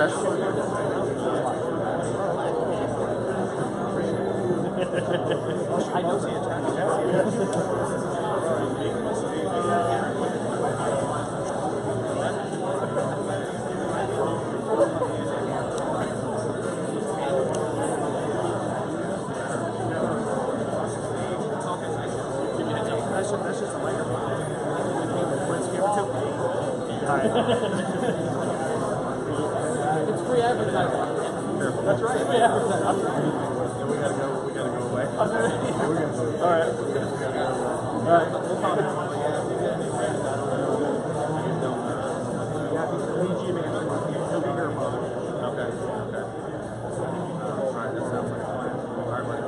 process. I know the That's just a microphone. It's free advertising. That's right. Free advertising. We gotta go away. All right. Okay. All right, that sounds like a plan. All right, buddy.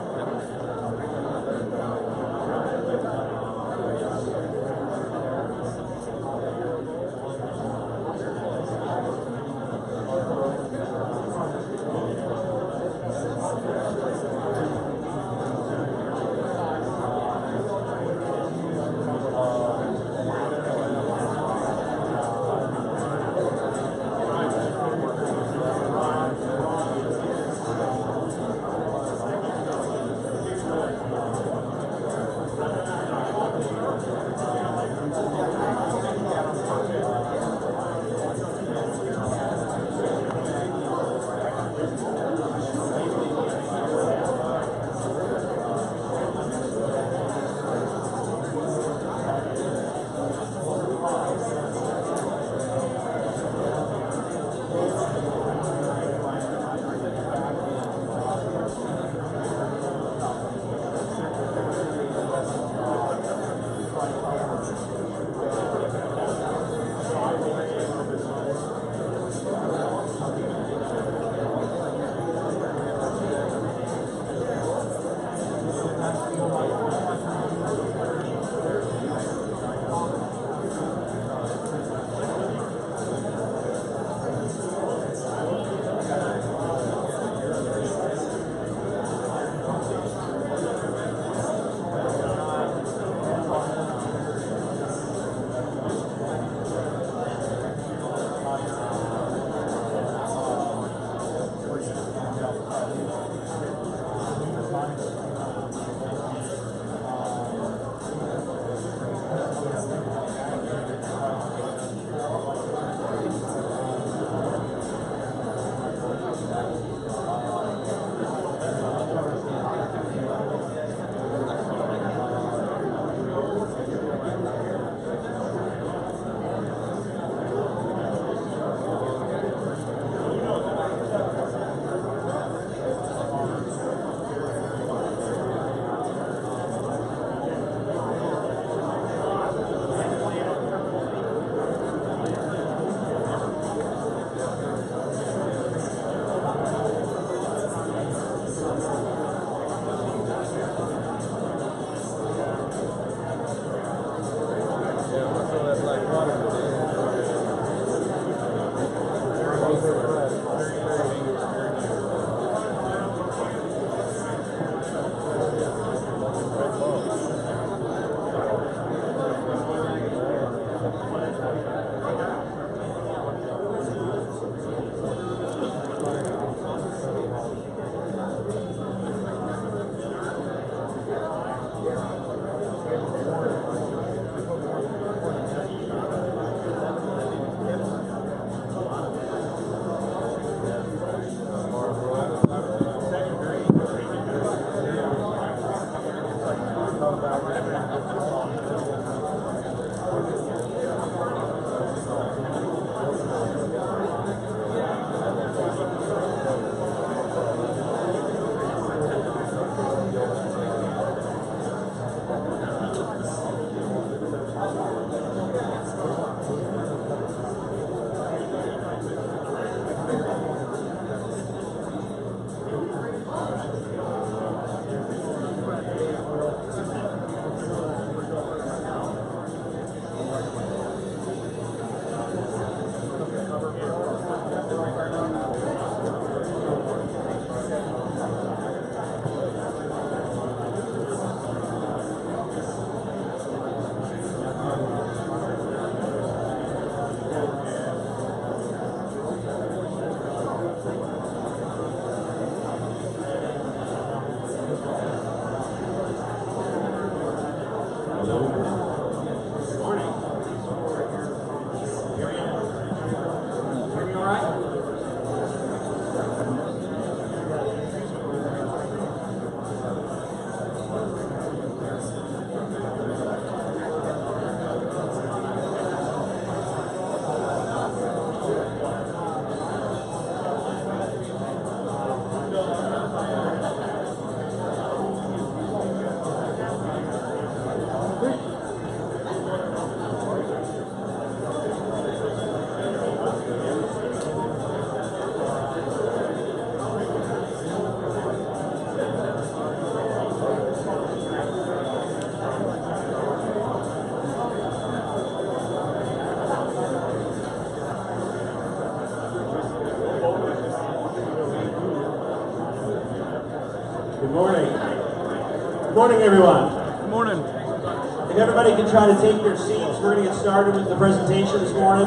Good morning, everyone. Good morning. If everybody can try to take their seats, we're going to get started with the presentation this morning.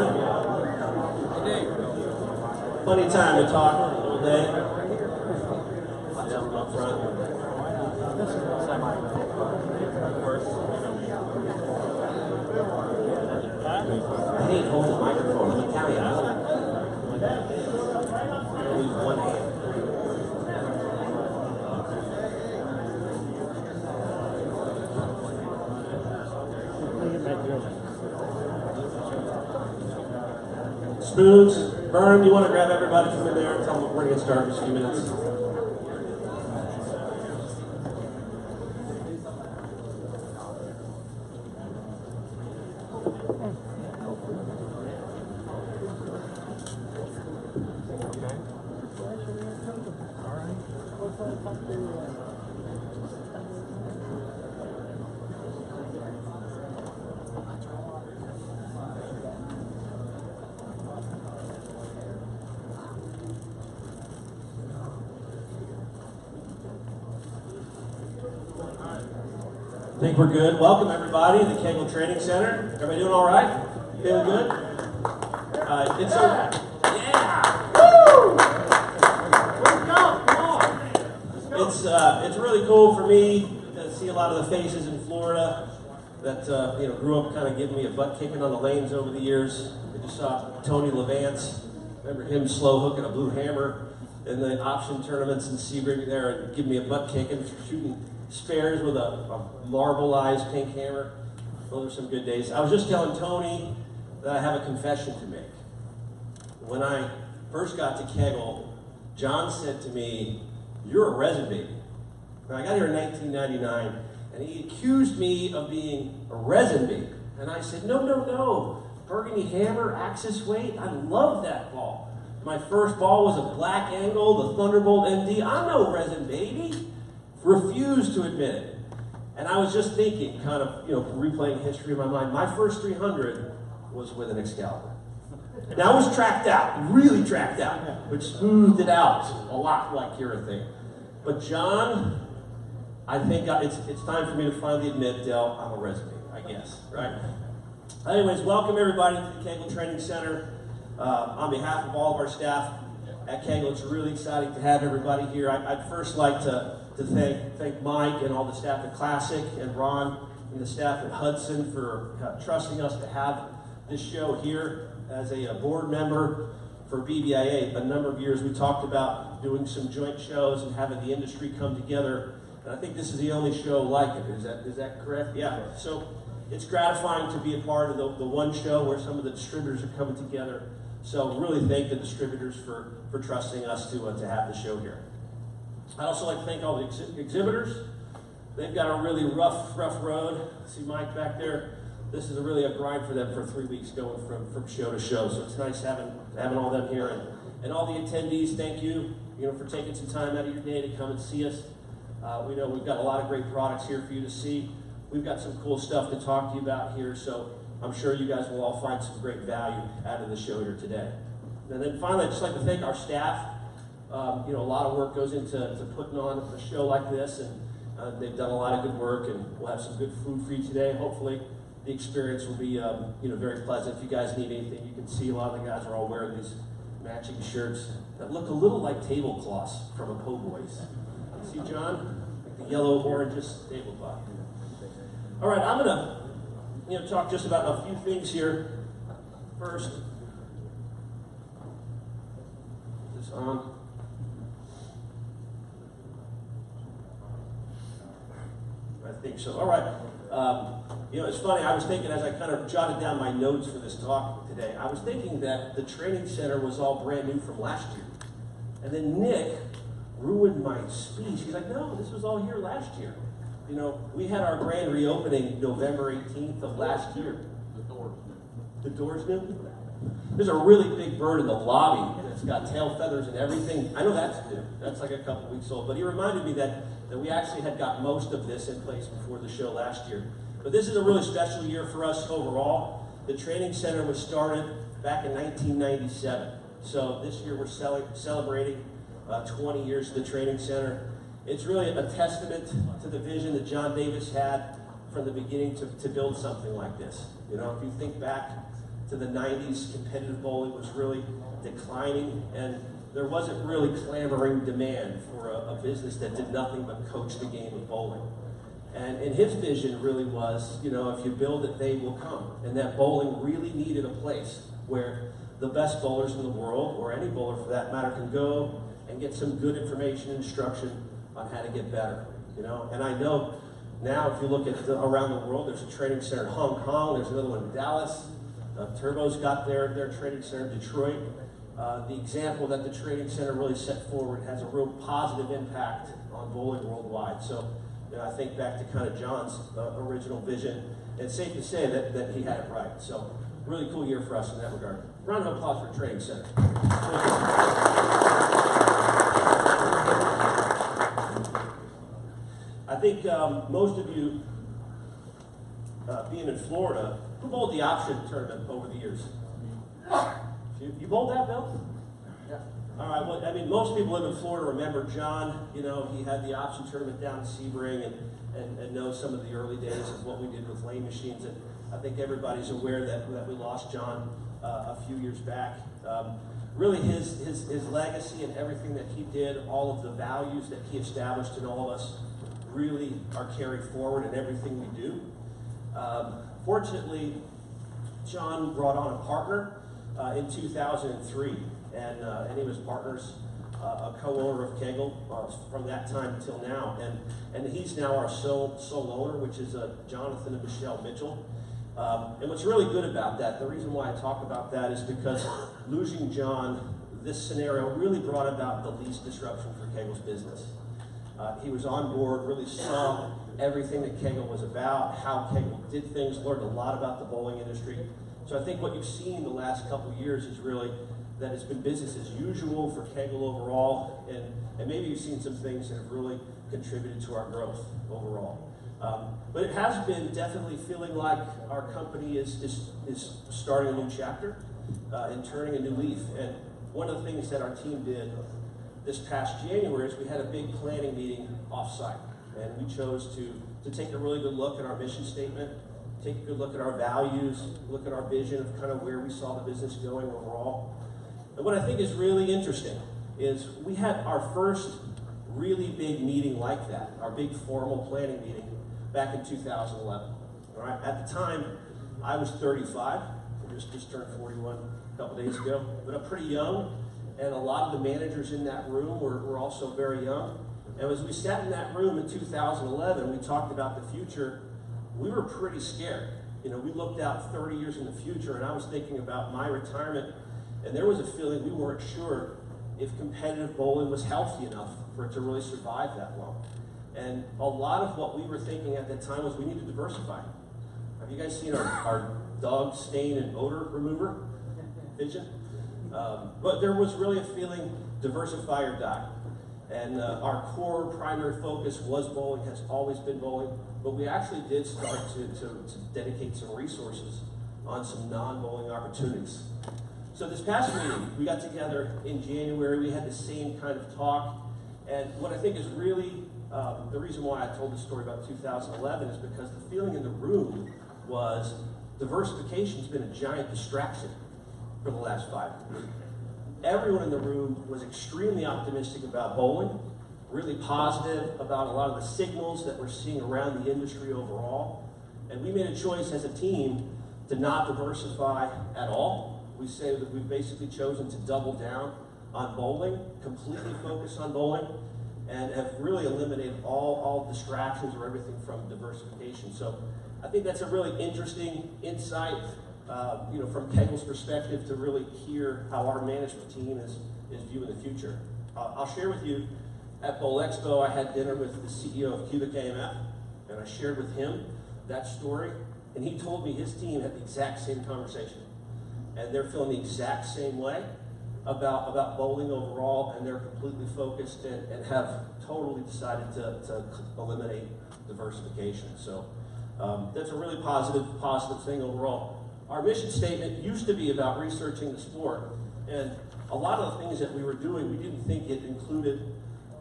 Plenty of time to talk all day. Lots of them up front. I hate holding the microphone. I'm Italian. I lose one hand. Spoons. Vern, do you want to grab everybody from in there and tell them we're going to get started in a few minutes? I think we're good. Welcome everybody to the Kegel Training Center. Everybody doing all right? Feeling good? It's a Woo! Let's go! Come on! It's really cool for me to see a lot of the faces in Florida that grew up kind of giving me a butt kicking on the lanes over the years. I just saw Tony Levance. Remember him slow hooking a blue hammer in the option tournaments in Sebring there and giving me a butt kicking, shooting spares with a marbleized pink hammer. Those are some good days. I was just telling Tony that I have a confession to make. When I first got to Kegel, John said to me, "You're a resin baby." Now, I got here in 1999, and he accused me of being a resin baby. And I said, no. Burgundy hammer, axis weight, I love that ball. My first ball was a black angle, the Thunderbolt MD. I'm no resin baby. Refused to admit it. And I was just thinking, kind of, replaying history in my mind. My first 300 was with an Excalibur. And I was tracked out, really tracked out, which smoothed it out a lot like your thing. But John, I think it's time for me to finally admit, Del, I'm a resume, I guess, right? Anyways, welcome everybody to the Kegel Training Center. On behalf of all of our staff at Kegel, it's really exciting to have everybody here. I'd first like to thank Mike and all the staff at Classic and Ron and the staff at Hudson for trusting us to have this show here as a board member for BBIA. A number of years we talked about doing some joint shows and having the industry come together, and I think this is the only show like it. Is that correct? Yeah. So it's gratifying to be a part of the one show where some of the distributors are coming together. So really thank the distributors for trusting us to have the show here. I'd also like to thank all the exhibitors. They've got a really rough road. See Mike back there? This is really a grind for them for 3 weeks going from show to show. So it's nice having all them here. And all the attendees, thank you, for taking some time out of your day to come and see us. We know we've got a lot of great products here for you to see. We've got some cool stuff to talk to you about here, so I'm sure you guys will all find some great value out of the show here today. And then finally, I'd just like to thank our staff. A lot of work goes into putting on a show like this, and they've done a lot of good work, and we'll have some good food for you today. Hopefully, the experience will be very pleasant. If you guys need anything, you can see a lot of the guys are all wearing these matching shirts that look a little like tablecloths from a Po' Boys. See, John? Like the yellow, orange tablecloth. All right, I'm gonna talk just about a few things here. First, put this on. I think so. All right. It's funny. I was thinking as I kind of jotted down my notes for this talk today, I was thinking that the training center was all brand new from last year. And then Nick ruined my speech. He's like, no, this was all here last year. We had our grand reopening November 18th of last year. The doors new? There's a really big bird in the lobby that's got tail feathers and everything. I know that's new. That's like a couple weeks old. But he reminded me that we actually had got most of this in place before the show last year. But this is a really special year for us overall. The training center was started back in 1997. So this year we're celebrating 20 years of the training center. it's really a testament to the vision that John Davis had from the beginning to build something like this. You know, if you think back to the 90s, competitive bowling was really declining, and there wasn't really clamoring demand for a business that did nothing but coach the game of bowling. And his vision really was, you know, if you build it, they will come. And that bowling really needed a place where the best bowlers in the world, or any bowler for that matter, can go and get some good information and instruction on how to get better. You know, and I know now if you look at around the world, there's a training center in Hong Kong, there's another one in Dallas. Turbo's got their training center in Detroit. The example that the training center really set forward has a real positive impact on bowling worldwide. So, you know, I think back to kind of John's original vision. It's safe to say that he had it right. So, really cool year for us in that regard. Round of applause for Training Center. I think most of you, being in Florida, who bowled the option tournament over the years? You bowled that, Bill? Yeah. All right, well, I mean, most people live in Florida remember John. You know, he had the option tournament down in Sebring and know some of the early days of what we did with lane machines. And I think everybody's aware that we lost John a few years back. Really, his legacy and everything that he did, all of the values that he established in all of us, really are carried forward in everything we do. Fortunately, John brought on a partner in 2003, and he was partners, a co-owner of Kegel from that time until now, and he's now our sole owner, which is Jonathan and Michelle Mitchell. And what's really good about that, the reason why I talk about that is because losing John, this scenario really brought about the least disruption for Kegel's business. He was on board, really saw everything that Kegel was about, how Kegel did things, learned a lot about the bowling industry. So I think what you've seen the last couple of years is really that it's been business as usual for Kegel overall, and maybe you've seen some things that have really contributed to our growth overall. But it has been definitely feeling like our company is starting a new chapter and turning a new leaf. And one of the things that our team did this past January is we had a big planning meeting off-site, and we chose to take a really good look at our mission statement, take a good look at our values, look at our vision of kind of where we saw the business going overall. And what I think is really interesting is we had our first really big meeting like that, our big formal planning meeting back in 2011. All right, at the time, I was 35, I just turned 41 a couple days ago, but I'm pretty young, and a lot of the managers in that room were also very young. And as we sat in that room in 2011, we talked about the future, we were pretty scared. You know, we looked out 30 years in the future, and I was thinking about my retirement, and there was a feeling we weren't sure if competitive bowling was healthy enough for it to really survive that long. And a lot of what we were thinking at that time was we need to diversify. Have you guys seen our dog stain and odor remover vision? But there was really a feeling, diversify or die. And our core primary focus was bowling, has always been bowling, but we actually did start to dedicate some resources on some non-bowling opportunities. So this past meeting, we got together in January, we had the same kind of talk, and what I think is really, the reason why I told this story about 2011 is because the feeling in the room was diversification's been a giant distraction for the last 5 years. Everyone in the room was extremely optimistic about bowling, really positive about a lot of the signals that we're seeing around the industry overall. And we made a choice as a team to not diversify at all. We say that we've basically chosen to double down on bowling, completely focus on bowling, and have really eliminated all distractions or everything from diversification. So I think that's a really interesting insight from Kegel's perspective to really hear how our management team is viewing the future. I'll share with you, at Bowl Expo, I had dinner with the CEO of Cubic AMF, and I shared with him that story, and he told me his team had the exact same conversation, and they're feeling the exact same way about bowling overall, and they're completely focused and have totally decided to eliminate diversification. So that's a really positive thing overall. Our mission statement used to be about researching the sport, and a lot of the things that we were doing, we didn't think it included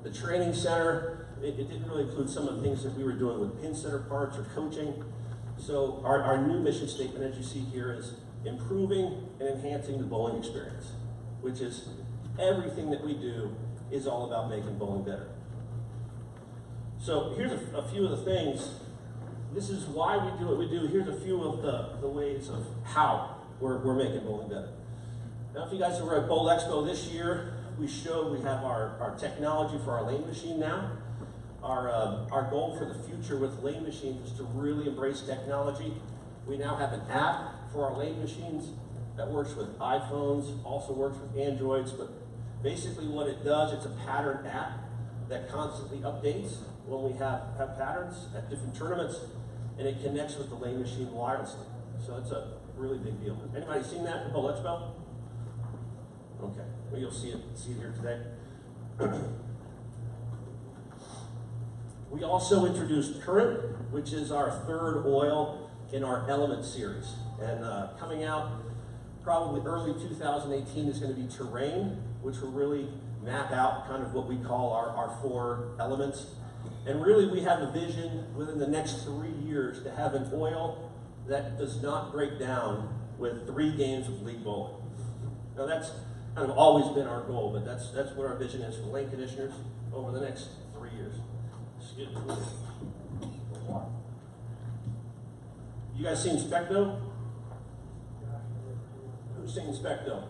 the training center, it didn't really include some of the things that we were doing with pin center parts or coaching. So our new mission statement, as you see here, is improving and enhancing the bowling experience, which is everything that we do is all about making bowling better. So here's a few of the things. This is why we do what we do. Here's a few of the ways of how we're making bowling better. Now, if you guys were at Bowl Expo this year, we have our technology for our lane machine now. Our goal for the future with lane machines is to really embrace technology. We now have an app for our lane machines that works with iPhones, also works with Androids, but basically what it does, it's a pattern app that constantly updates when we have patterns at different tournaments, and it connects with the lane machine wirelessly. So it's a really big deal. Anybody seen that at Bowl Expo? Okay, well, you'll see it here today. We also introduced Current, which is our third oil in our Element series. And coming out probably early 2018 is going to be Terrain, which will really map out kind of what we call our 4 elements. And really we have a vision within the next 3 years to have an oil that does not break down with 3 games of league bowling. Now that's kind of always been our goal, but that's what our vision is for lane conditioners over the next 3 years. Excuse me. You guys seen Specto? Who's seen Specto?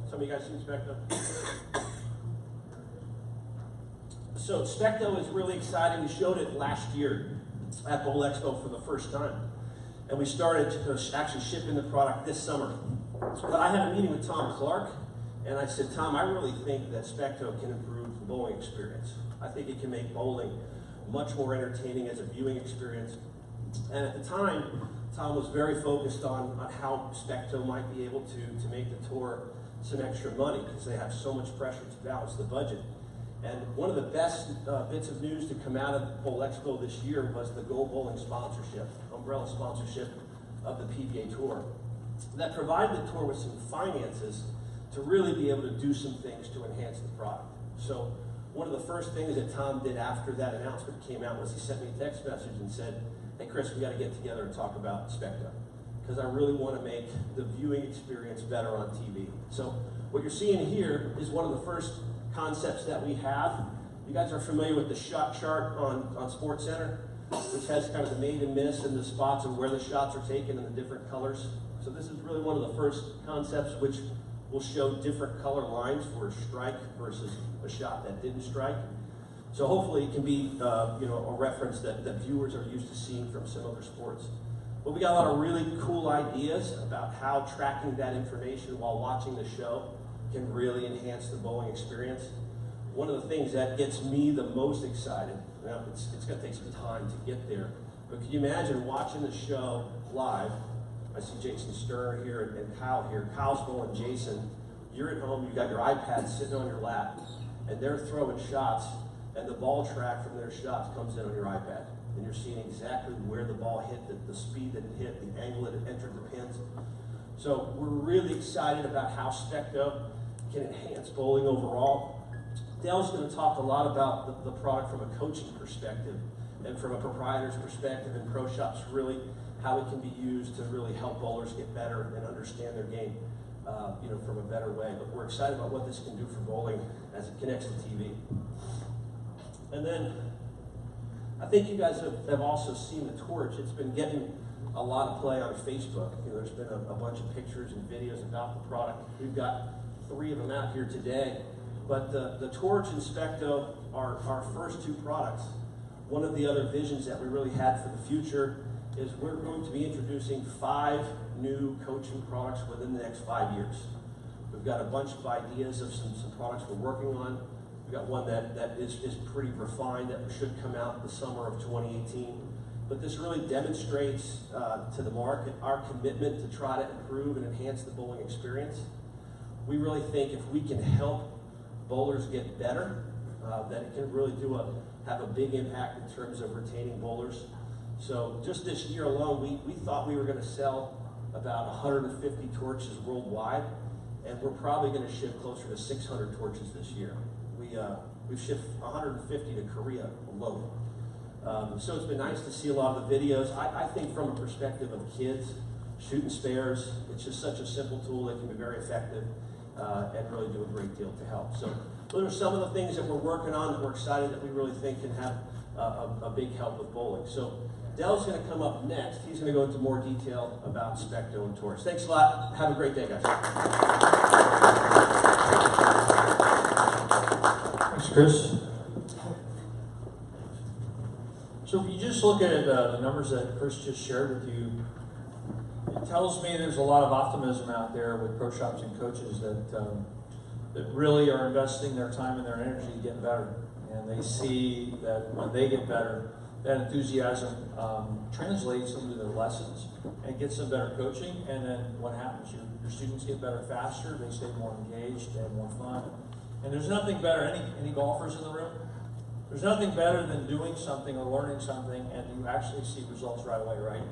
Some of you guys seen Specto? So Specto is really exciting. We showed it last year at Bowl Expo for the first time. And we started to actually shipping the product this summer. But I had a meeting with Tom Clark, and I said, Tom, I really think that Specto can improve the bowling experience. I think it can make bowling much more entertaining as a viewing experience. And at the time, Tom was very focused on how Specto might be able to make the tour some extra money because they have so much pressure to balance the budget. And one of the best bits of news to come out of Bowl Expo this year was the Go Bowling sponsorship, umbrella sponsorship of the PBA Tour. That provided the tour with some finances to really be able to do some things to enhance the product. So one of the first things that Tom did after that announcement came out was he sent me a text message and said, hey Chris, we got to get together and talk about Specto because I really want to make the viewing experience better on TV. So what you're seeing here is one of the first concepts that we have. You guys are familiar with the shot chart on SportsCenter, which has kind of the made and miss and the spots of where the shots are taken and the different colors. So this is really one of the first concepts which will show different color lines for a strike versus a shot that didn't strike. So hopefully it can be a reference that viewers are used to seeing from similar sports. But we got a lot of really cool ideas about how tracking that information while watching the show can really enhance the bowling experience. One of the things that gets me the most excited, now it's going to take some time to get there, but can you imagine watching the show live? I see Jason Stern here and Kyle here. Kyle's bowling Jason. You're at home, you got your iPad sitting on your lap, and they're throwing shots, and the ball track from their shots comes in on your iPad. And you're seeing exactly where the ball hit, the speed that it hit, the angle that it entered the pins. So we're really excited about how Specto can enhance bowling overall. Dale's going to talk a lot about the product from a coaching perspective and from a proprietor's perspective and pro shops, really how it can be used to really help bowlers get better and understand their game from a better way. But we're excited about what this can do for bowling as it connects to TV. And then I think you guys have also seen the Torch. It's been getting a lot of play on Facebook. There's been a bunch of pictures and videos about the product. We've got 3 of them out here today. But the Torch and Specto are our first 2 products. One of the other visions that we really had for the future is we're going to be introducing 5 new coaching products within the next 5 years. We've got a bunch of ideas of some products we're working on. We've got one that is pretty refined that should come out the summer of 2018. But this really demonstrates to the market our commitment to try to improve and enhance the bowling experience. We really think if we can help bowlers get better, that it can really have a big impact in terms of retaining bowlers. So just this year alone, we thought we were going to sell about 150 torches worldwide, and we're probably going to ship closer to 600 torches this year. We've shipped 150 to Korea alone. So it's been nice to see a lot of the videos. I think from a perspective of kids, shooting spares, it's just such a simple tool that can be very effective and really do a great deal to help. So those are some of the things that we're working on that we're excited that we really think can have a big help with bowling. So Del's going to come up next. He's going to go into more detail about Specto and Torch. Thanks a lot. Have a great day, guys. Thanks, Chris. So if you just look at the numbers that Chris just shared with you, it tells me there's a lot of optimism out there with pro shops and coaches that really are investing their time and their energy to get better. And they see that when they get better, that enthusiasm translates into their lessons and gets them better coaching. And then what happens? Your students get better faster, they stay more engaged, they have more fun. And there's nothing better, any golfers in the room? There's nothing better than doing something or learning something and you actually see results right away, right?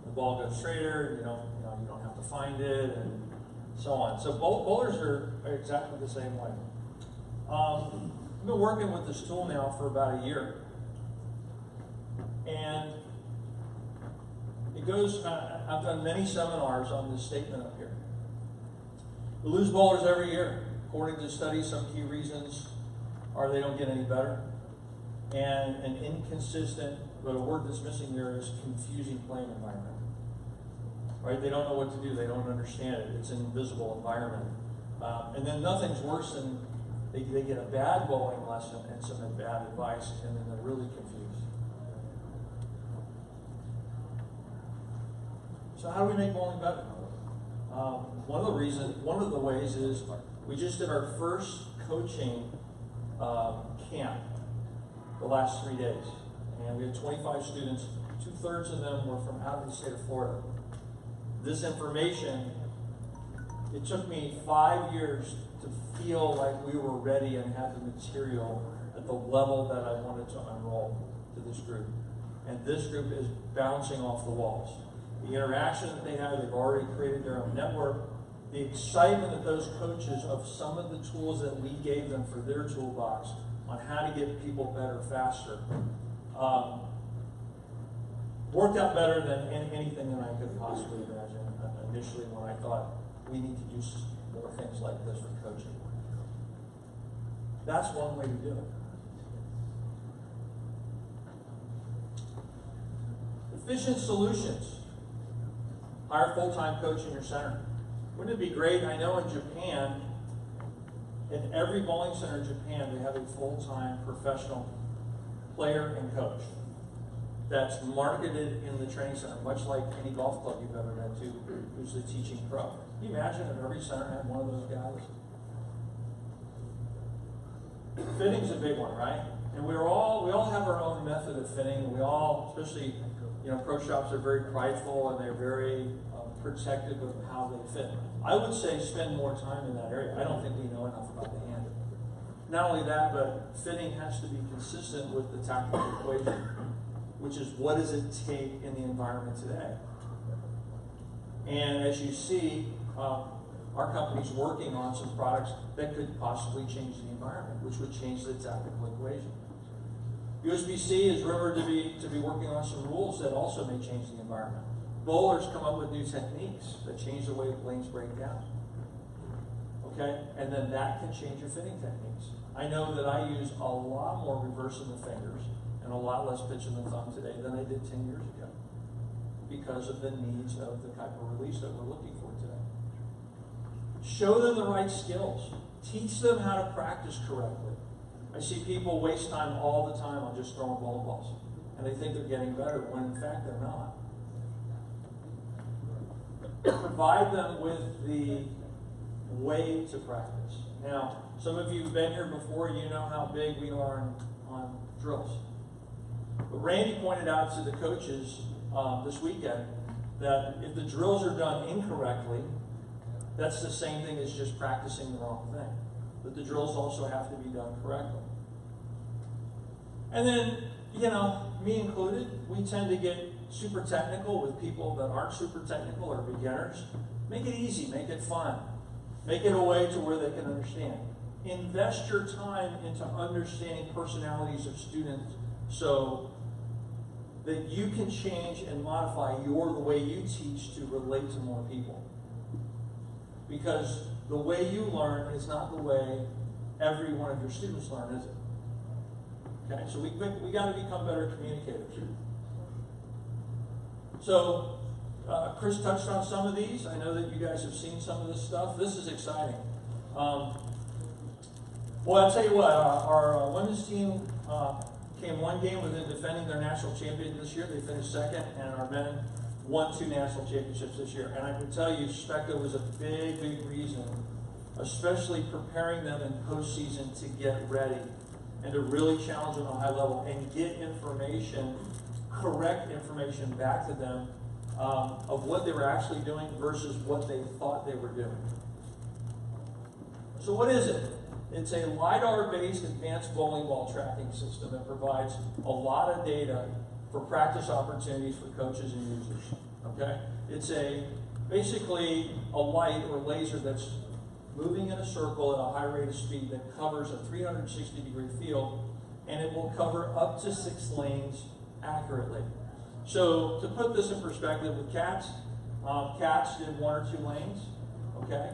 The ball goes straighter, you don't have to find it, and so on. So bowlers are exactly the same way. I've been working with this tool now for about a year. And it goes, I've done many seminars on this statement up here. We lose bowlers every year. According to studies, some key reasons are they don't get any better. And an inconsistent, but a word that's missing there is confusing playing environment. Right? They don't know what to do. They don't understand it. It's an invisible environment. And then nothing's worse than they get a bad bowling lesson and some bad advice, and then they're really confused. So how do we make bowling better? One of the ways is we just did our first coaching camp the last 3 days. And we had 25 students. 2/3 of them were from out of the state of Florida. This information, it took me 5 years to feel like we were ready and had the material at the level that I wanted to enroll to this group. And this group is bouncing off the walls. The interaction that they have, they've already created their own network. The excitement of those coaches of some of the tools that we gave them for their toolbox on how to get people better faster worked out better than anything that I could possibly imagine initially when I thought we need to do more things like this for coaching. That's one way to do it. Efficient solutions. Hire a full-time coach in your center. Wouldn't it be great? I know in Japan, in every bowling center in Japan, they have a full-time professional player and coach that's marketed in the training center, much like any golf club you've ever been to, who's the teaching pro. Can you imagine if every center had one of those guys? Fitting's a big one, right? And we all have our own method of fitting. We all, especially, pro shops are very prideful and they're very protective of how they fit. I would say spend more time in that area. I don't think we know enough about the hand. Not only that, but fitting has to be consistent with the tactical equation, which is what does it take in the environment today? And as you see, our company's working on some products that could possibly change the environment, which would change the tactical equation. USBC is rumored to be working on some rules that also may change the environment. Bowlers come up with new techniques that change the way lanes break down. Okay? And then that can change your fitting techniques. I know that I use a lot more reverse in the fingers and a lot less pitch in the thumb today than I did 10 years ago because of the needs of the type of release that we're looking for today. Show them the right skills. Teach them how to practice correctly. I see people waste time all the time on just throwing bowling balls, and they think they're getting better when in fact they're not. Provide them with the way to practice. Now, some of you have been here before, you know how big we are on drills. But Randy pointed out to the coaches this weekend that if the drills are done incorrectly, that's the same thing as just practicing the wrong thing. But the drills also have to be done correctly. And then, me included, we tend to get super technical with people that aren't super technical or beginners. Make it easy, make it fun. Make it a way to where they can understand. invest your time into understanding personalities of students so that you can change and modify the way you teach to relate to more people. Because the way you learn is not the way every one of your students learn, is it? Okay, so we got to become better communicators. So Chris touched on some of these. I know that you guys have seen some of this stuff. This is exciting. Well, I'll tell you what, our women's team came one game within defending their national champion this year. They finished second, and our men won 2 national championships this year. And I can tell you, Specto was a big, big reason, especially preparing them in postseason to get ready and to really challenge them on a high level and get information, correct information back to them of what they were actually doing versus what they thought they were doing. So what is it? It's a LiDAR-based advanced bowling ball tracking system that provides a lot of data for practice opportunities for coaches and users. Okay? It's basically a light or laser that's moving in a circle at a high rate of speed that covers a 360-degree field, and it will cover up to 6 lanes accurately. So to put this in perspective with cats, cats did 1 or 2 lanes, okay,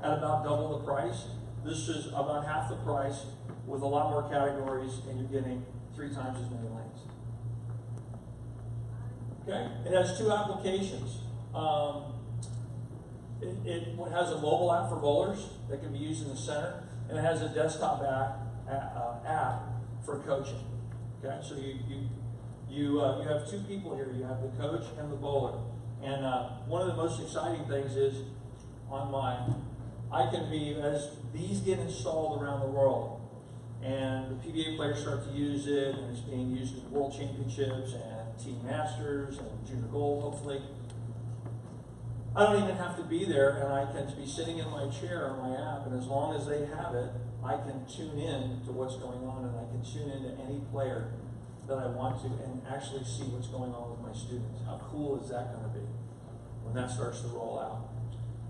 at about double the price. This is about half the price with a lot more categories, and you're getting 3 times as many lanes. Okay, it has 2 applications. It has a mobile app for bowlers that can be used in the center, and it has a desktop app for coaching. Okay, so you have 2 people here. You have the coach and the bowler. And one of the most exciting things is as these get installed around the world, and the PBA players start to use it, and it's being used at World Championships and Team Masters and Junior Gold, hopefully. I don't even have to be there, and I can be sitting in my chair on my app, and as long as they have it, I can tune in to what's going on, and I can tune into any player that I want to and actually see what's going on with my students. How cool is that going to be when that starts to roll out?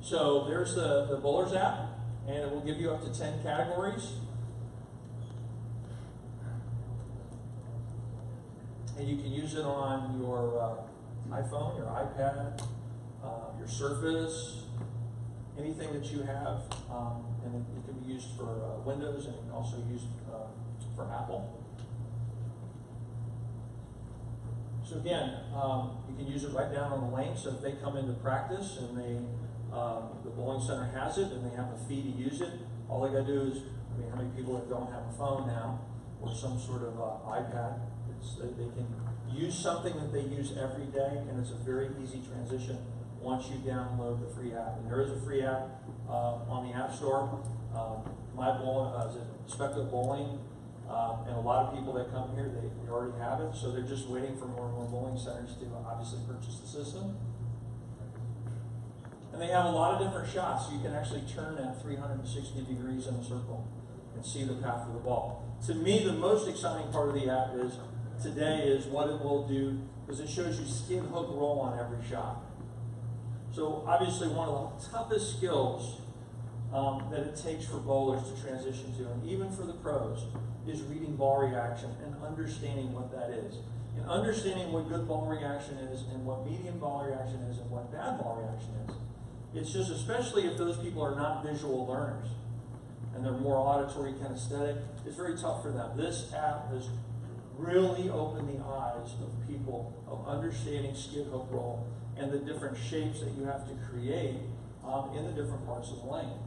So there's the Bowlers app, and it will give you up to 10 categories. And you can use it on your iPhone, your iPad, your Surface, anything that you have. And it can be used for Windows, and it can also be used for Apple. So again, you can use it right down on the lane. So if they come into practice and the bowling center has it and they have a fee to use it, all they got to do is, how many people that don't have a phone now or some sort of iPad? They can use something that they use every day, and it's a very easy transition once you download the free app. And there is a free app on the App Store. Is it Specto Bowling? And a lot of people that come here, they already have it, so they're just waiting for more and more bowling centers to obviously purchase the system. And they have a lot of different shots, so you can actually turn that 360 degrees in a circle and see the path of the ball. To me, the most exciting part of the app today is what it will do, because it shows you skid, hook, roll on every shot. So obviously one of the toughest skills that it takes for bowlers to transition to, and even for the pros, is reading ball reaction and understanding what that is. And understanding what good ball reaction is and what medium ball reaction is and what bad ball reaction is. It's just, especially if those people are not visual learners and they're more auditory kinesthetic, it's very tough for them. This app has really opened the eyes of people of understanding skid, hook, roll, and the different shapes that you have to create in the different parts of the lane.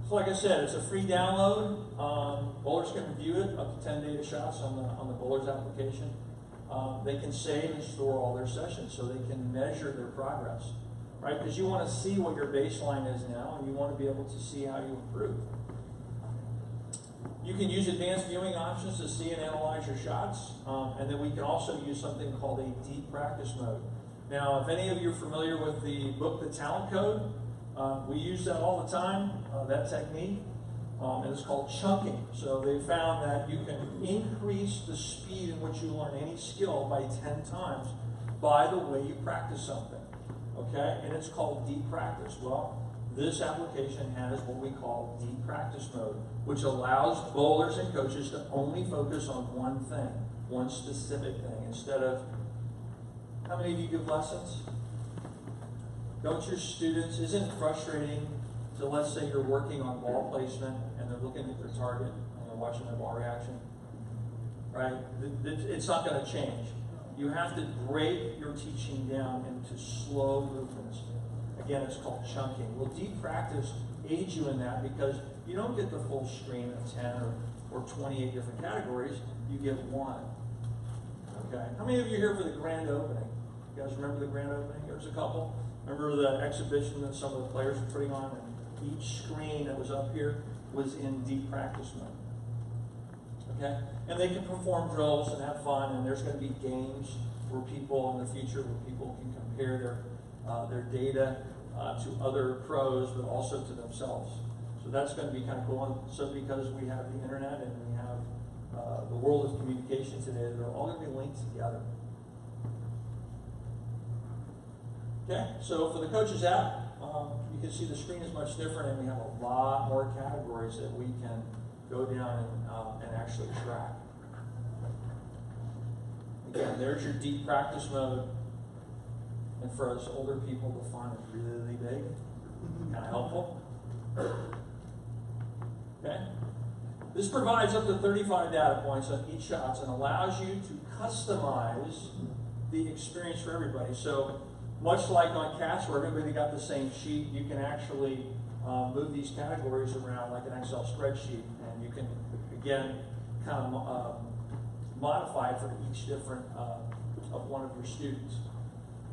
So like I said, it's a free download. Bowlers can review it, up to 10 data shots on the Bowlers application. They can save and store all their sessions so they can measure their progress, right? Because you want to see what your baseline is now, and you want to be able to see how you improve. You can use advanced viewing options to see and analyze your shots, and then we can also use something called a deep practice mode. Now, if any of you are familiar with the book, The Talent Code, we use that all the time, that technique, and it's called chunking. So they found that you can increase the speed in which you learn any skill by 10 times by the way you practice something, okay? And it's called deep practice. Well, this application has what we call deep practice mode, which allows bowlers and coaches to only focus on one thing, one specific thing, instead of, how many of you give lessons? Don't your students, isn't it frustrating to, let's say you're working on ball placement and they're looking at their target and they're watching their ball reaction, right? It's not going to change. You have to break your teaching down into slow movements. Again, it's called chunking. Well, deep practice aids you in that because you don't get the full screen of 10 or 28 different categories. You get one. Okay? How many of you are here for the grand opening? You guys remember the grand opening? There's a couple. Remember the exhibition that some of the players were putting on? And each screen that was up here was in deep practice mode. Okay? And they can perform drills and have fun, and there's going to be games where people in the future where people can compare their data to other pros, but also to themselves. So that's going to be kind of cool. And so because we have the internet and we have the world of communication today, they're all going to be linked together. Okay, so for the Coaches app, you can see the screen is much different, and we have a lot more categories that we can go down and actually track. Again, there's your deep practice mode. And for us older people, the font is really big. Kind of helpful. Okay? This provides up to 35 data points on each shot and allows you to customize the experience for everybody. So much like on Cats, where everybody got the same sheet, you can actually move these categories around like an Excel spreadsheet, and you can, again, kind of modify it for each different of one of your students.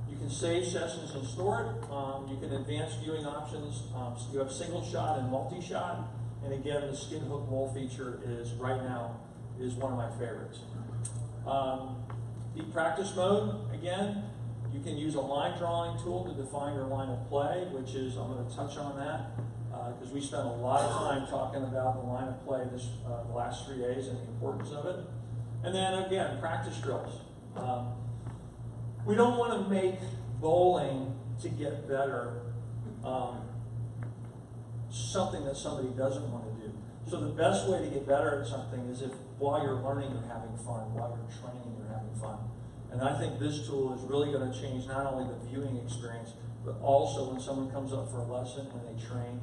You can save sessions and store it. You can advance viewing options. So you have single shot and multi-shot. And again, the skin hook roll feature is right now is one of my favorites. Deep practice mode, again, you can use a line drawing tool to define your line of play, which is, I'm going to touch on that because we spent a lot of time talking about the line of play the last 3 days and the importance of it. And then again, practice drills. We don't want to make bowling to get better something that somebody doesn't want to do. So the best way to get better at something is if while you're learning you're having fun, while you're training you're having fun. And I think this tool is really going to change not only the viewing experience, but also when someone comes up for a lesson and they train,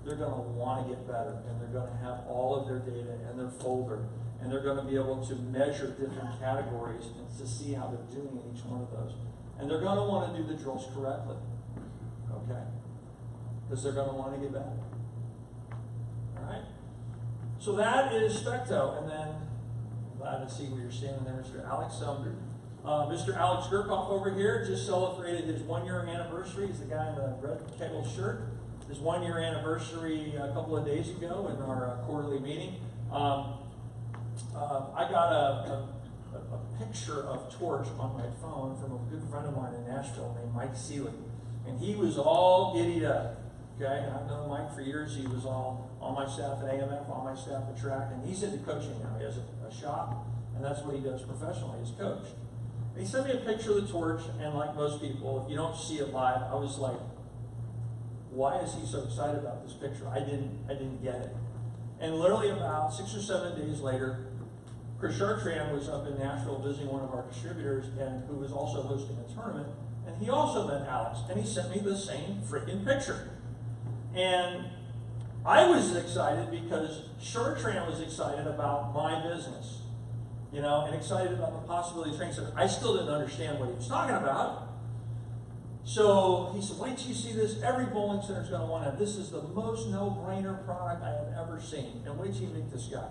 they're going to want to get better, and they're going to have all of their data in their folder, and they're going to be able to measure different categories and to see how they're doing in each one of those. And they're going to want to do the drills correctly, okay? Because they're going to want to get better. All right? So that is Specto, and then I'm glad to see where you're standing there, Mr. Alex. Mr. Alex Gerkoff over here just celebrated his 1-year anniversary. He's the guy in the red Kegel shirt. His 1-year anniversary a couple of days ago in our quarterly meeting. I got a picture of Torch on my phone from a good friend of mine in Nashville named Mike Seeley. And he was all giddied up. Okay, and I've known Mike for years. He was all on my staff at AMF, on my staff at Track, and he's into coaching now. He has a shop, and that's what he does professionally, is coach. And he sent me a picture of the Torch, and like most people, if you don't see it live, I was like, why is he so excited about this picture? I didn't get it. And literally about 6 or 7 days later, Chris Chartrand was up in Nashville visiting one of our distributors, and who was also hosting a tournament, and he also met Alex, and he sent me the same freaking picture. And I was excited because Chartrand was excited about my business, you know, and excited about the possibility of training center. I still didn't understand what he was talking about. So he said, wait till you see this. Every bowling center is going to want to have this. Is the most no-brainer product I have ever seen. And wait till you meet this guy.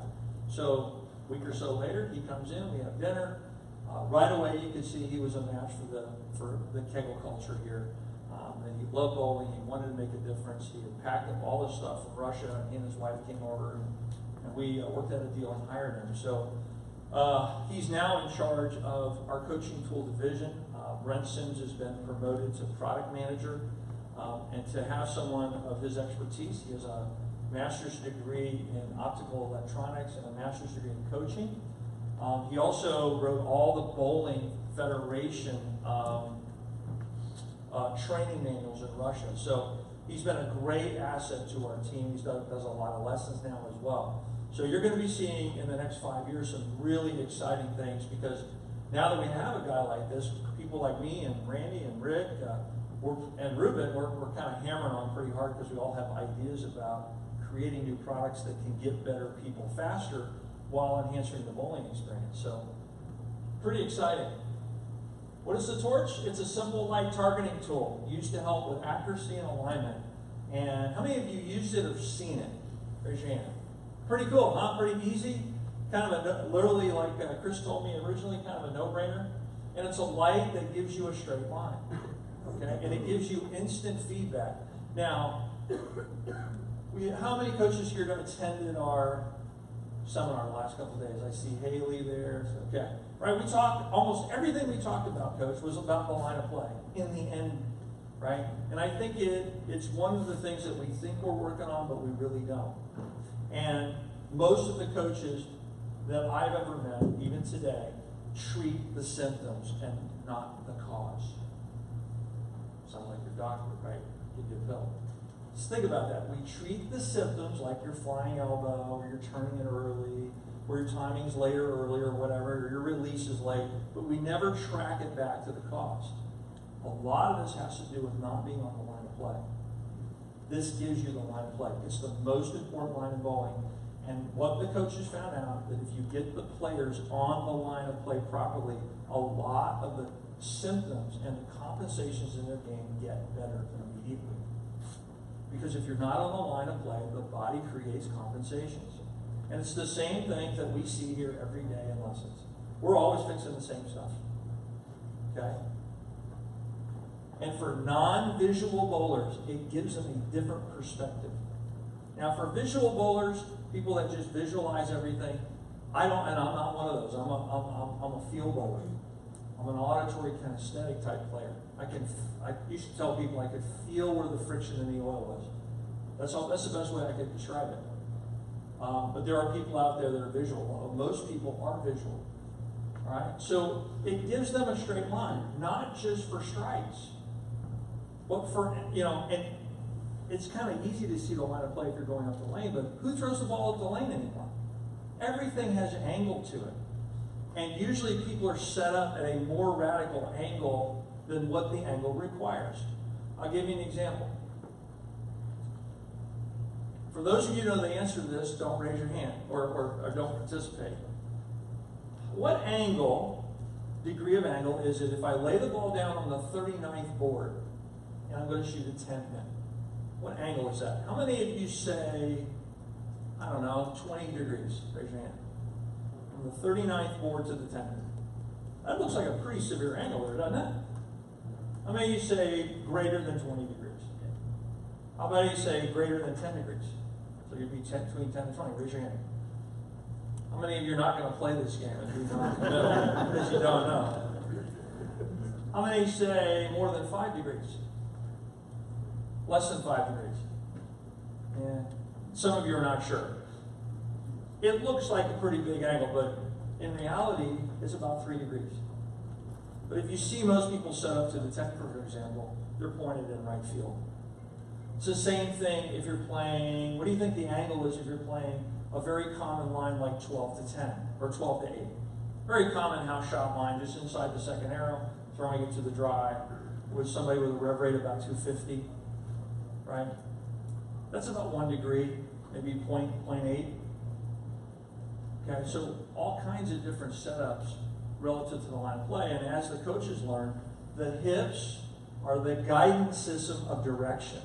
So a week or so later, he comes in. We have dinner. Right away, you could see he was a match for the Kegel culture here. And he loved bowling. He wanted to make a difference. He had packed up all this stuff from Russia, and he and his wife came over, and we worked out a deal and hired him. So he's now in charge of our coaching tool division. Brent Sims has been promoted to product manager, and to have someone of his expertise, he has a master's degree in optical electronics and a master's degree in coaching. He also wrote all the bowling federation training manuals in Russia. So he's been a great asset to our team. He does a lot of lessons now as well. So you're going to be seeing in the next 5 years some really exciting things, because now that we have a guy like this, people like me and Randy and Rick and Ruben, we're kind of hammering on pretty hard, because we all have ideas about creating new products that can get better people faster while enhancing the bowling experience. So pretty exciting. What is the Torch? It's a simple light targeting tool used to help with accuracy and alignment. And how many of you used it or seen it? Raise your hand. Pretty cool, huh? Pretty easy. Kind of literally, like Chris told me originally, kind of a no-brainer. And it's a light that gives you a straight line. Okay? And it gives you instant feedback. Now, how many coaches here have attended our seminar the last couple of days? I see Haley there. So, okay. Right? We talked, almost everything we talked about, Coach, was about the line of play in the end. Right? And I think it's one of the things that we think we're working on, but we really don't. And most of the coaches that I've ever met, even today, treat the symptoms and not the cause. Sound like your doctor, right? Give you a pill. Just think about that. We treat the symptoms like your flying elbow, or you're turning it early, or your timing's late or early, or whatever, or your release is late, but we never track it back to the cause. A lot of this has to do with not being on the line of play. This gives you the line of play. It's the most important line in bowling. And what the coaches found out, that if you get the players on the line of play properly, a lot of the symptoms and the compensations in their game get better immediately. Because if you're not on the line of play, the body creates compensations. And it's the same thing that we see here every day in lessons. We're always fixing the same stuff. Okay? And for non-visual bowlers, it gives them a different perspective. Now, for visual bowlers, people that just visualize everything, I'm not one of those. I'm a feel bowler. I'm an auditory kinesthetic type player. I used to tell people I could feel where the friction in the oil was. That's the best way I could describe it. But there are people out there that are visual. Most people are visual. All right? So it gives them a straight line, not just for strikes, but for, and it's kind of easy to see the line of play if you're going up the lane, but who throws the ball up the lane anymore? Everything has an angle to it. And usually people are set up at a more radical angle than what the angle requires. I'll give you an example. For those of you who know the answer to this, don't raise your hand or don't participate. What degree of angle is it if I lay the ball down on the 39th board and I'm going to shoot a 10 pin? What angle is that? How many of you say, I don't know, 20 degrees? Raise your hand. From the 39th board to the 10th. That looks like a pretty severe angle there, doesn't it? How many of you say greater than 20 degrees? How about you say greater than 10 degrees? So you'd be between 10 and 20. Raise your hand. How many of you are not going to play this game if you don't know? Because you don't know. How many say more than 5 degrees? Less than 5 degrees? Yeah. Some of you are not sure. It looks like a pretty big angle, but in reality, it's about 3 degrees. But if you see most people set up to the 10th, for example, they're pointed in right field. It's the same thing if you're playing, what do you think the angle is if you're playing a very common line like 12 to 10 or 12 to 8? Very common house shot line, just inside the second arrow, throwing it to the dry with somebody with a rev rate about 250, right? That's about 1 degree, maybe 0.8. Okay, so all kinds of different setups relative to the line of play, and as the coaches learn, the hips are the guidance system of direction.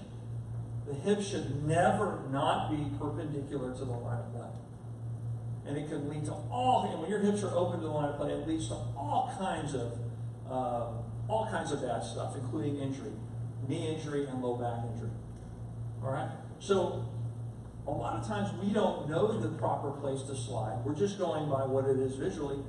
The hips should never not be perpendicular to the line of play. And it can lead to and when your hips are open to the line of play, it leads to all kinds of bad stuff, including injury, knee injury and low back injury. All right? So a lot of times we don't know the proper place to slide. We're just going by what it is visually.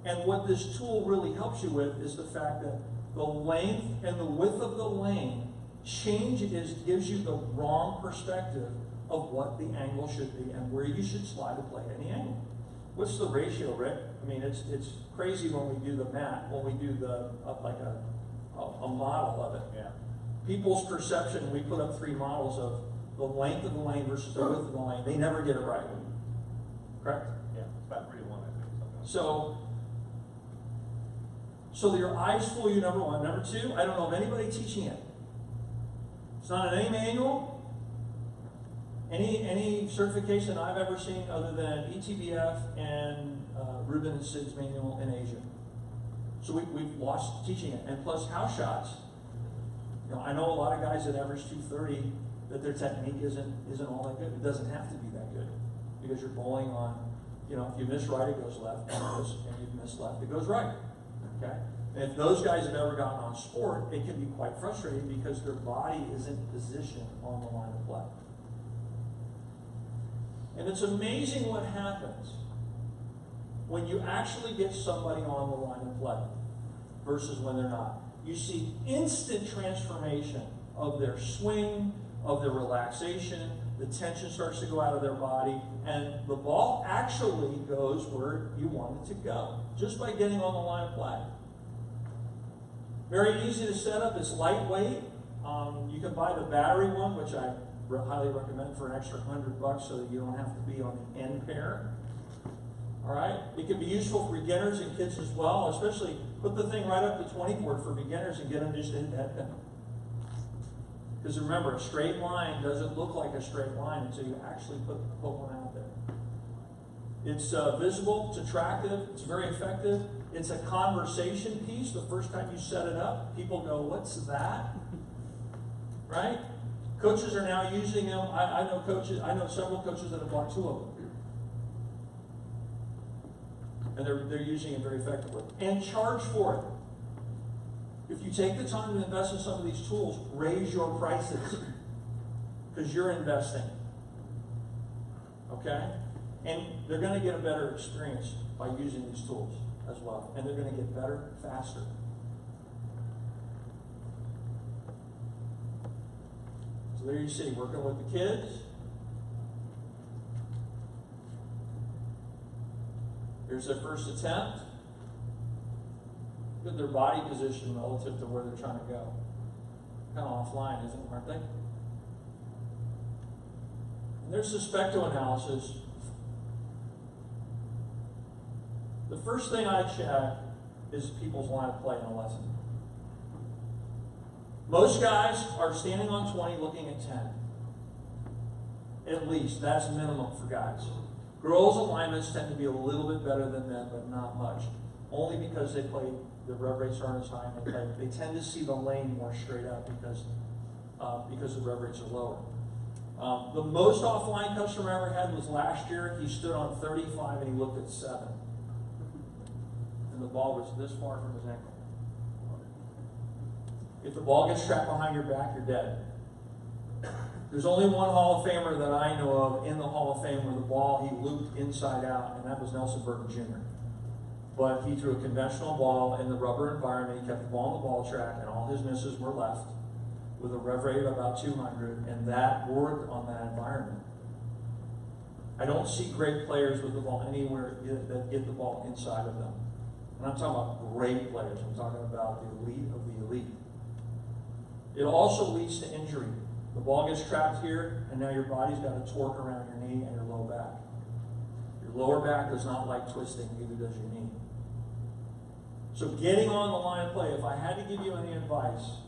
And what this tool really helps you with is the fact that the length and the width of the lane gives you the wrong perspective of what the angle should be and where you should slide to play any angle. What's the ratio, Rick? I mean, it's crazy when we do the math, when we do the like a a model of it. Yeah. People's perception, we put up 3 models of the length of the lane versus the width of the lane. They never get it right. Correct? Yeah. It's about 3 to 1, I think. Something. So your eyes fool you, number one. Number two, I don't know of anybody teaching it. It's not in any manual, any certification I've ever seen other than ETBF and Ruben and Sid's manual in Asia. So we've lost teaching it. And plus house shots. You know, I know a lot of guys that average 230 that their technique isn't all that good. It doesn't have to be that good because you're bowling on, you know, if you miss right, it goes left, and you miss left, it goes right. Okay? And if those guys have ever gotten on sport, it can be quite frustrating because their body isn't positioned on the line of play. And it's amazing what happens when you actually get somebody on the line of play versus when they're not. You see instant transformation of their swing, of their relaxation, the tension starts to go out of their body, and the ball actually goes where you want it to go, just by getting on the line of play. Very easy to set up, it's lightweight. You can buy the battery one, which I highly recommend for an extra $100 so that you don't have to be on the end pair. All right, it can be useful for beginners and kids as well, especially put the thing right up to 20 board for beginners and get them just in that pin. Because remember, a straight line doesn't look like a straight line until you actually put one out there. It's visible, it's attractive, it's very effective. It's a conversation piece. The first time you set it up, people go, "What's that?" Right? Coaches are now using them. I know several coaches that have bought 2 of them. And they're using it very effectively. And charge for it. If you take the time to invest in some of these tools, raise your prices. Because you're investing. Okay? And they're going to get a better experience by using these tools as well. And they're going to get better faster. So there you see, working with the kids. Here's their first attempt. Look at their body position relative to where they're trying to go. Kind of offline, isn't it, aren't they? And there's the specto analysis. The first thing I check is people's line of play in a lesson. Most guys are standing on 20 looking at 10. At least, that's minimum for guys. Girls' alignments tend to be a little bit better than men, but not much. Only because they play, the rev rates aren't as high, and they tend to see the lane more straight up because the rev rates are lower. The most offline customer I ever had was last year. He stood on 35 and he looked at 7. And the ball was this far from his ankle. If the ball gets trapped behind your back, you're dead. There's only one Hall of Famer that I know of in the Hall of Fame where the ball, he looped inside out, and that was Nelson Burton Jr. But he threw a conventional ball in the rubber environment. He kept the ball on the ball track, and all his misses were left with a rev rate of about 200, and that worked on that environment. I don't see great players with the ball anywhere that get the ball inside of them. And I'm talking about great players. I'm talking about the elite of the elite. It also leads to injury. The ball gets trapped here, and now your body's got to torque around your knee and your low back. Your lower back does not like twisting, neither does your knee. So getting on the line of play, if I had to give you any advice,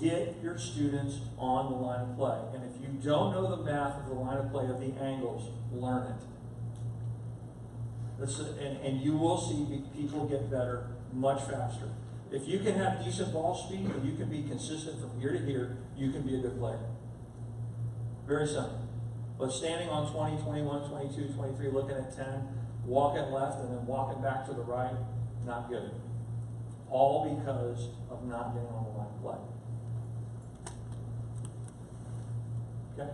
get your students on the line of play. And if you don't know the math of the line of play of the angles, learn it. And you will see people get better much faster. If you can have decent ball speed and you can be consistent from here to here, you can be a good player. Very simple. But standing on 20, 21, 22, 23, looking at 10, walking left and then walking back to the right, not good. All because of not getting on the line of play. Okay?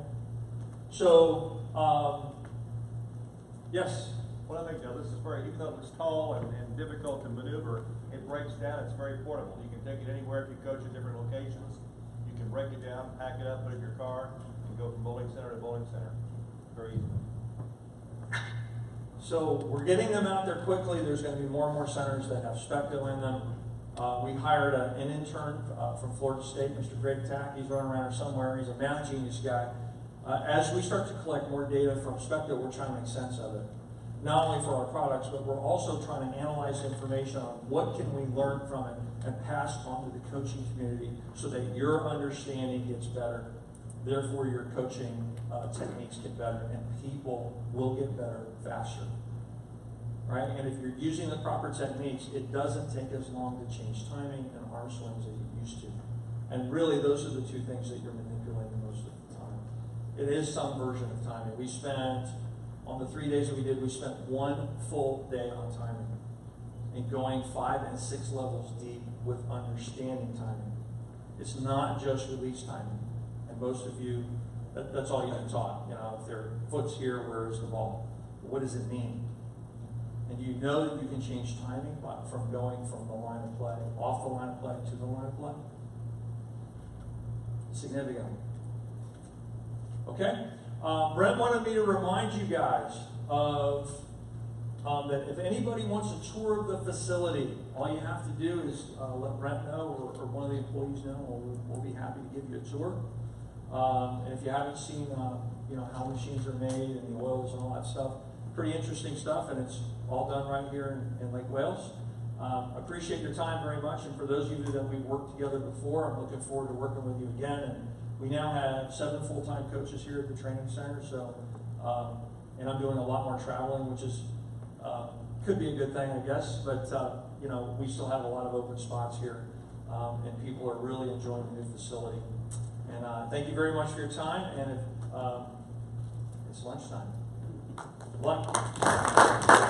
So, yes? One other thing, Joe, this is very, even though it's tall and difficult to maneuver, it breaks down, it's very portable. You can take it anywhere if you coach at different locations. You can break it down, pack it up, put it in your car, and go from bowling center to bowling center. Very easy. So we're getting them out there quickly. There's going to be more and more centers that have specto in them. We hired an intern from Florida State, Mr. Greg Tack. He's running around here somewhere. He's a math genius guy. As we start to collect more data from Specto, we're trying to make sense of it. Not only for our products, but we're also trying to analyze information on what can we learn from it and pass on to the coaching community so that your understanding gets better. Therefore, your coaching techniques get better and people will get better faster. Right? And if you're using the proper techniques, it doesn't take as long to change timing and arm swings that you used to. And really, those are the two things that you're manipulating most of the time. It is some version of timing. We spent, on the 3 days that we did, we spent 1 full day on timing and going 5 and 6 levels deep with understanding timing. It's not just release timing. And most of you, that's all you've been taught. You know, if their foot's here, where is the ball? What does it mean? And you know that you can change timing from going from the line of play, off the line of play to the line of play. Significant. Okay? Brent wanted me to remind you guys of that if anybody wants a tour of the facility, all you have to do is let Brent know or one of the employees know, or we'll be happy to give you a tour. And if you haven't seen you know, how machines are made and the oils and all that stuff, pretty interesting stuff, and it's all done right here in Lake Wales. Appreciate your time very much, and for those of you that we've worked together before, I'm looking forward to working with you again. And we now have 7 full-time coaches here at the training center, so and I'm doing a lot more traveling, which is could be a good thing, I guess. But you know, we still have a lot of open spots here, and people are really enjoying the new facility. And thank you very much for your time. And it's lunchtime. Good luck.